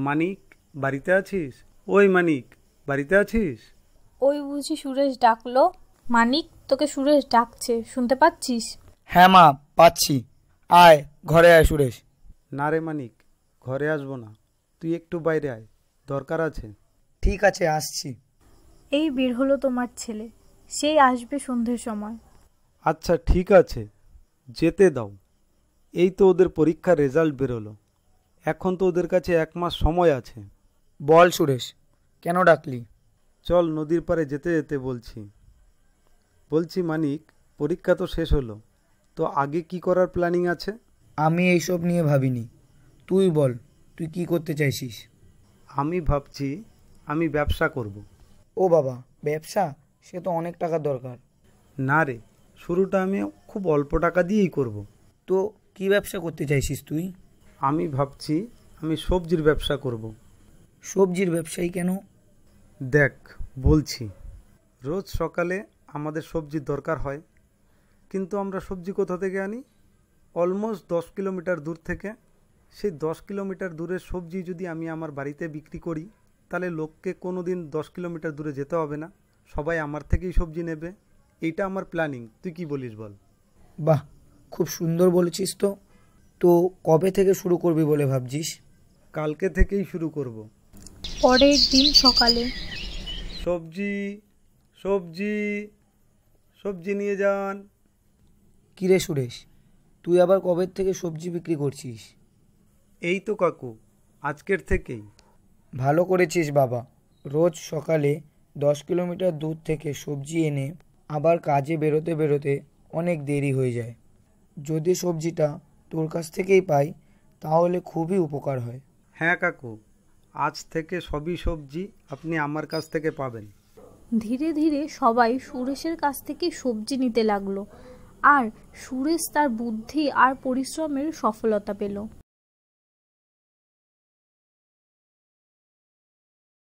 মানিক, বাড়িতে আছিস? ওই মানিক, বাড়িতে আছিস? ওই বুঝি সুরেশ ডাকলো। মানিক, তোকে সুরেশ ডাকছে, শুনতে পাচ্ছিস? হ্যাঁ মা, পাচ্ছি। আয়, ঘরে আয় সুরেশ। না রে মানিক, ঘরে আসবো না, তুই একটু বাইরে আয়, দরকার আছে। ঠিক আছে, আসছি। এই বের হলো তোমার ছেলে, সেই আসবে সন্ধ্যের সময়। আচ্ছা ঠিক আছে, যেতে দাও। এই তো ওদের পরীক্ষার রেজাল্ট বেরোলো, এখন তো ওদের কাছে 1 মাস সময় আছে। বল সুরেশ, কেন ডাকলি? চল নদীর পাড়ে যেতে যেতে বলছি মানিক, পরীক্ষা তো শেষ হলো, তো আগে কি করার প্ল্যানিং আছে? আমি এইসব নিয়ে ভাবিনি, তুই বল, তুই কি করতে চাইছিস? আমি ভাবছি আমি ব্যবসা করব। ও বাবা, ব্যবসা? সে তো অনেক টাকার দরকার। না রে, শুরুটা আমি খুব অল্প টাকা দিয়েই করব। তো কি ব্যবসা করতে চাইছিস তুই? আমি ভাবছি আমি সবজির ব্যবসা করব। সবজির ব্যবসায়ী কেন? দেখ, বলছি, রোজ সকালে আমাদের সবজির দরকার হয়, কিন্তু আমরা সবজি কোথা থেকে আনি? অলমোস্ট 10 কিলোমিটার দূর থেকে। সেই 10 কিলোমিটার দূরের সবজি যদি আমি আমার বাড়িতে বিক্রি করি, তাহলে লোককে কোনো দিন 10 কিলোমিটার দূরে যেতে হবে না, সবাই আমার থেকেই সবজি নেবে। এইটা আমার প্ল্যানিং, তুই কি বলিস বল? বাহ, খুব সুন্দর বলেছিস তো। তো কবে থেকে শুরু করবি বলে ভাবছিস? কালকে থেকেই শুরু করব। পরের দিন সকালে। সবজি, সবজি, সবজি নিয়ে যান। কিরে সুরেশ, তুই আবার কবে থেকে সবজি বিক্রি করছিস? এই তো কাকু, আজকের থেকেই। ভালো করেছিস বাবা। রোজ সকালে 10 কিলোমিটার দূর থেকে সবজি এনে আবার কাজে বেরোতে বেরোতে অনেক দেরি হয়ে যায়। যদি সবজিটা তোর কাছ থেকেই পাই তাহলে খুবই উপকার হয়। হ্যাঁ কাকু, আজ থেকে সবই সবজি আপনি আমার কাছ থেকে পাবেন। ধীরে ধীরে সবাই সুরেশের কাছ থেকে সবজি নিতে লাগলো, আর সুরেশ তার বুদ্ধি আর পরিশ্রমের সফলতা পেল।